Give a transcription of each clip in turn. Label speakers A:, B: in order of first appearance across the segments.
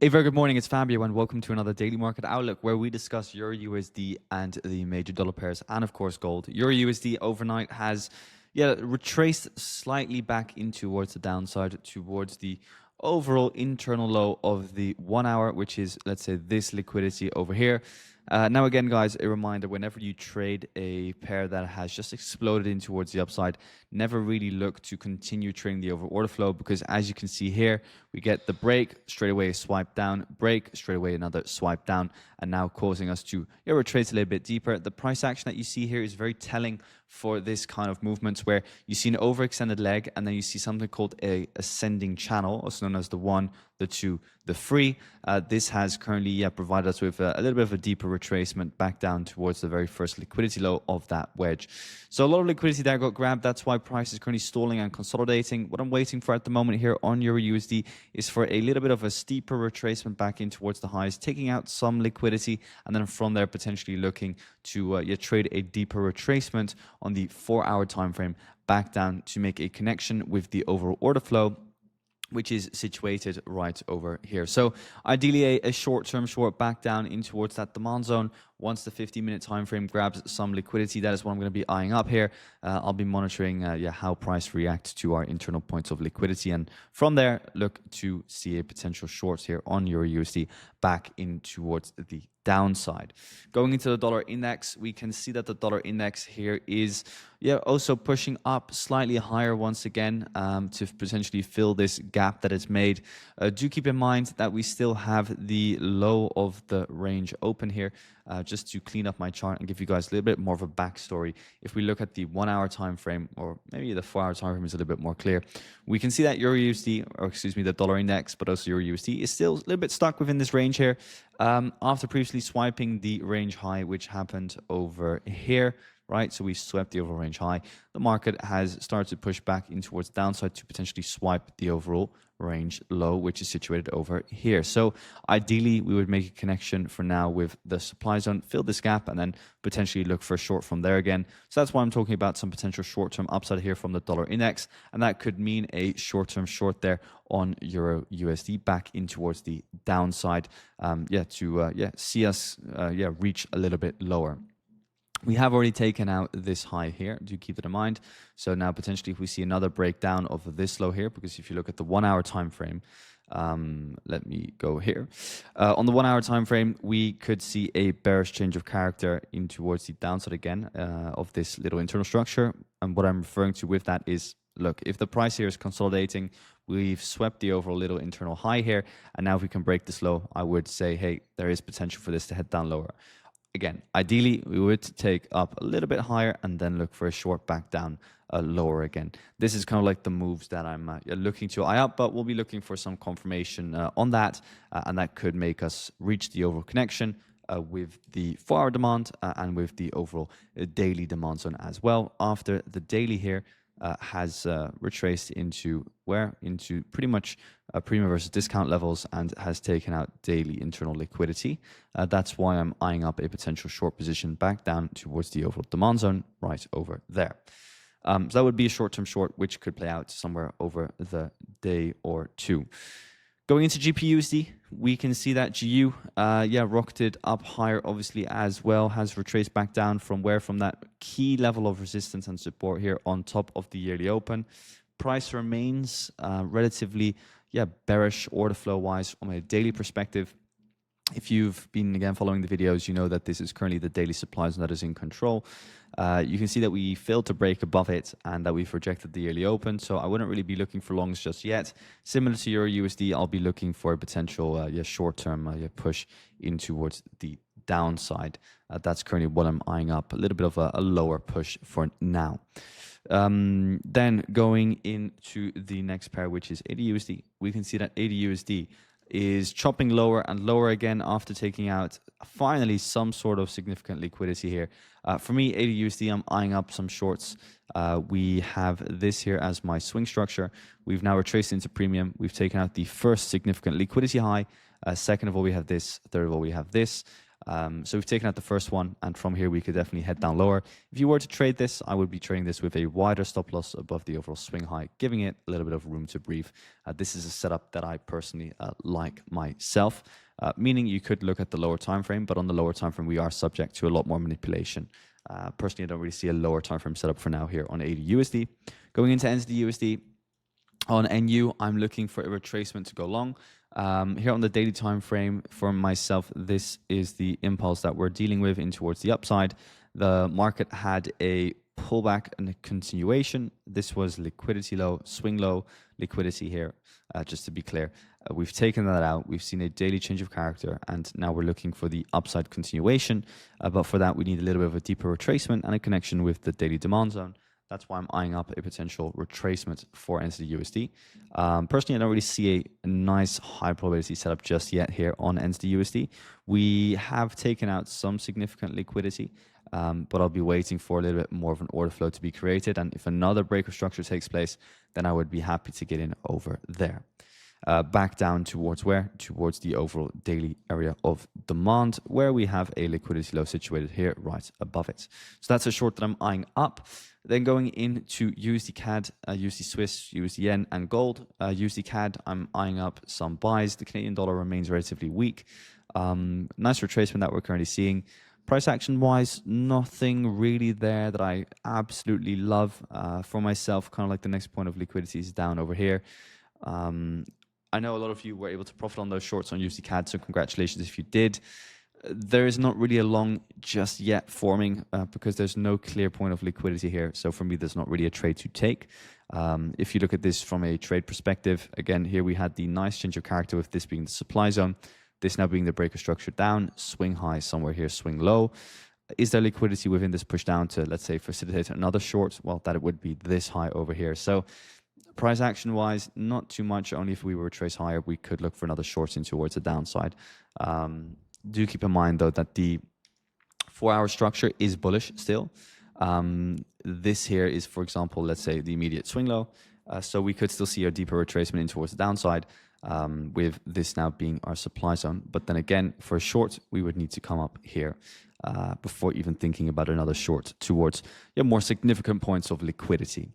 A: A very good morning, it's Fabio and welcome to another Daily Market Outlook where we discuss EURUSD and the major dollar pairs and of course gold. EURUSD overnight has retraced slightly back in towards the downside, towards the overall internal low of the 1 hour, which is, let's say, this liquidity over here. Now again, guys, a reminder, whenever you trade a pair that has just exploded in towards the upside, never really look to continue trading the over order flow, because as you can see here, we get the break, straight away a swipe down, break, straight away another swipe down, and now causing us to retrace a little bit deeper. The price action that you see here is very telling for this kind of movements, where you see an overextended leg and then you see something called a ascending channel, also known as the 1, the 2, the 3. This has currently provided us with a little bit of a deeper retracement back down towards the very first liquidity low of that wedge. So a lot of liquidity there got grabbed. That's why price is currently stalling and consolidating. What I'm waiting for at the moment here on EuroUSD is for a little bit of a steeper retracement back in towards the highs, taking out some liquidity, and then from there potentially looking to trade a deeper retracement on the 4-hour time frame back down to make a connection with the overall order flow, which is situated right over here. So ideally a short-term short back down in towards that demand zone. Once the 50-minute time frame grabs some liquidity, that is what I'm going to be eyeing up here. I'll be monitoring how price reacts to our internal points of liquidity, and from there look to see a potential short here on EuroUSD back in towards the downside. Going into the dollar index, we can see that the dollar index here is also pushing up slightly higher once again to potentially fill this gap that it's made. Do keep in mind that we still have the low of the range open here. Just to clean up my chart and give you guys a little bit more of a backstory, if we look at the 1-hour time frame, or maybe the 4-hour time frame is a little bit more clear, we can see that the dollar index, but also EuroUSD is still a little bit stuck within this range here after previously swiping the range high, which happened over here. Right, so we swept the overall range high. The market has started to push back in towards downside to potentially swipe the overall range low, which is situated over here. So ideally, we would make a connection for now with the supply zone, fill this gap, and then potentially look for a short from there again. So that's why I'm talking about some potential short-term upside here from the dollar index, and that could mean a short-term short there on EuroUSD back in towards the downside. To see us reach a little bit lower. We have already taken out this high here. Do keep it in mind. So now potentially if we see another breakdown of this low here, because if you look at the 1-hour time frame, let me go here. On the 1-hour time frame, we could see a bearish change of character in towards the downside again of this little internal structure. And what I'm referring to with that is, look, if the price here is consolidating, we've swept the overall little internal high here, and now if we can break this low, I would say, hey, there is potential for this to head down lower. Again, ideally, we would take up a little bit higher and then look for a short back down lower again. This is kind of like the moves that I'm looking to eye up, but we'll be looking for some confirmation on that, and that could make us reach the overall connection with the 4-hour demand and with the overall daily demand zone as well. After the daily here has retraced into pretty much premium versus discount levels and has taken out daily internal liquidity. That's why I'm eyeing up a potential short position back down towards the overall demand zone right over there. So that would be a short-term short, which could play out somewhere over the day or two. Going into GBPUSD, we can see that GU, rocketed up higher, obviously, as well, has retraced back down from that key level of resistance and support here on top of the yearly open. Price remains relatively, bearish order flow-wise from a daily perspective. If you've been, again, following the videos, you know that this is currently the daily supply zone that is in control. You can see that we failed to break above it and that we've rejected the yearly open. So I wouldn't really be looking for longs just yet. Similar to EuroUSD, I'll be looking for a potential short-term push in towards the downside. That's currently what I'm eyeing up, a little bit of a lower push for now. Then going into the next pair, which is AUDUSD, we can see that AUDUSD is chopping lower and lower again after taking out finally some sort of significant liquidity here. For me, AUDUSD, I'm eyeing up some shorts. We have this here as my swing structure. We've now retraced into premium. We've taken out the first significant liquidity high. Second of all, we have this. Third of all, we have this. So we've taken out the first one, and from here we could definitely head down lower. If you were to trade this, I would be trading this with a wider stop loss above the overall swing high, giving it a little bit of room to breathe. This is a setup that I personally like myself, meaning you could look at the lower time frame, but on the lower time frame we are subject to a lot more manipulation. Personally, I don't really see a lower time frame setup for now here on AUDUSD. Going into NZDUSD, on NU, I'm looking for a retracement to go long. Here on the daily time frame, for myself, this is the impulse that we're dealing with in towards the upside. The market had a pullback and a continuation. This was liquidity low, swing low, liquidity here, just to be clear. We've taken that out. We've seen a daily change of character, and now we're looking for the upside continuation. But for that, we need a little bit of a deeper retracement and a connection with the daily demand zone. That's why I'm eyeing up a potential retracement for NZDUSD. Personally, I don't really see a nice high probability setup just yet here on NZDUSD. We have taken out some significant liquidity, but I'll be waiting for a little bit more of an order flow to be created. And if another breaker structure takes place, then I would be happy to get in over there. Back down towards where? Towards the overall daily area of demand, where we have a liquidity low situated here right above it. So that's a short that I'm eyeing up. Then going into USDCAD, USD Swiss, USD Yen, and gold. USDCAD, I'm eyeing up some buys. The Canadian dollar remains relatively weak. Nice retracement that we're currently seeing. Price action wise, nothing really there that I absolutely love. For myself, kind of like the next point of liquidity is down over here. I know a lot of you were able to profit on those shorts on USDCAD, so congratulations if you did. There is not really a long just yet forming because there's no clear point of liquidity here. So for me, there's not really a trade to take. If you look at this from a trade perspective, again, here we had the nice change of character with this being the supply zone, this now being the breaker structure down, swing high somewhere here, swing low. Is there liquidity within this push down to, let's say, facilitate another short? Well, that it would be this high over here. So price action wise, not too much. Only if we were to trace higher, we could look for another short in towards the downside. Do keep in mind, though, that the 4-hour structure is bullish still. This here is, for example, let's say the immediate swing low. So we could still see a deeper retracement in towards the downside with this now being our supply zone. But then again, for a short, we would need to come up here before even thinking about another short towards more significant points of liquidity.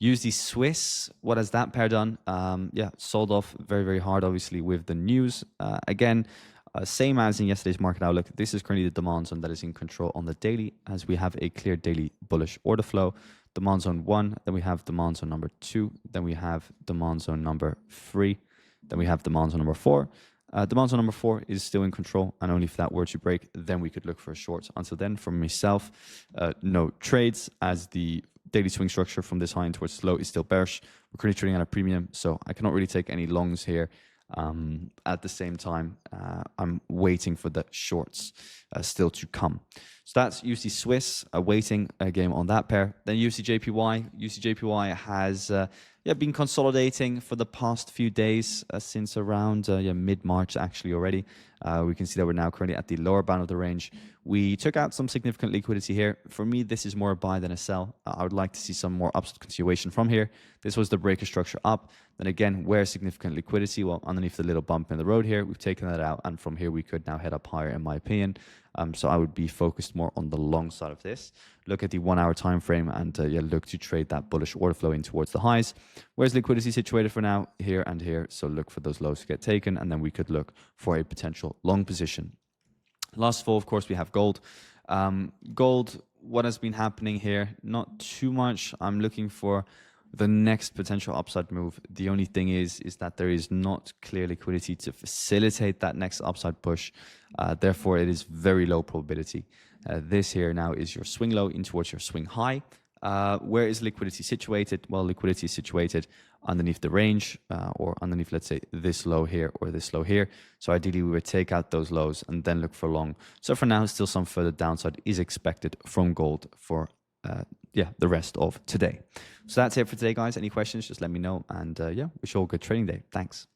A: USD Swiss, what has that pair done? Sold off very, very hard, obviously, with the news. Again, same as in yesterday's market outlook, this is currently the demand zone that is in control on the daily, as we have a clear daily bullish order flow. Demand zone 1, then we have demand zone number 2, then we have demand zone number 3, then we have demand zone number 4. Demand zone number 4 is still in control, and only if that were to break, then we could look for a short. Until then, for myself, no trades, as the daily swing structure from this high in towards low is still bearish. We're currently trading at a premium, so I cannot really take any longs here. At the same time, I'm waiting for the shorts still to come. So that's USD Swiss, waiting a game on that pair. Then USDJPY. USDJPY has been consolidating for the past few days, since around mid-March actually already. We can see that we're now currently at the lower bound of the range. We took out some significant liquidity here. For me, this is more a buy than a sell. I would like to see some more upside continuation from here. This was the breaker structure up. Then again, where significant liquidity? Well, underneath the little bump in the road here, we've taken that out. And from here, we could now head up higher, in my opinion. So I would be focused more on the long side of this. Look at the 1-hour time frame and look to trade that bullish order flow in towards the highs. Where's liquidity situated for now? Here and here. So look for those lows to get taken, and then we could look for a potential long position. Last of all, of course, we have gold. Gold, what has been happening here? Not too much. I'm looking for the next potential upside move. The only thing is that there is not clear liquidity to facilitate that next upside push. Therefore, it is very low probability. This here now is your swing low in towards your swing high. Where is liquidity situated? Well, liquidity is situated underneath the range or underneath, let's say, this low here or this low here. So ideally, we would take out those lows and then look for long. So for now, still some further downside is expected from gold for the rest of today. So that's it for today, guys. Any questions, just let me know. And wish you all a good trading day. Thanks.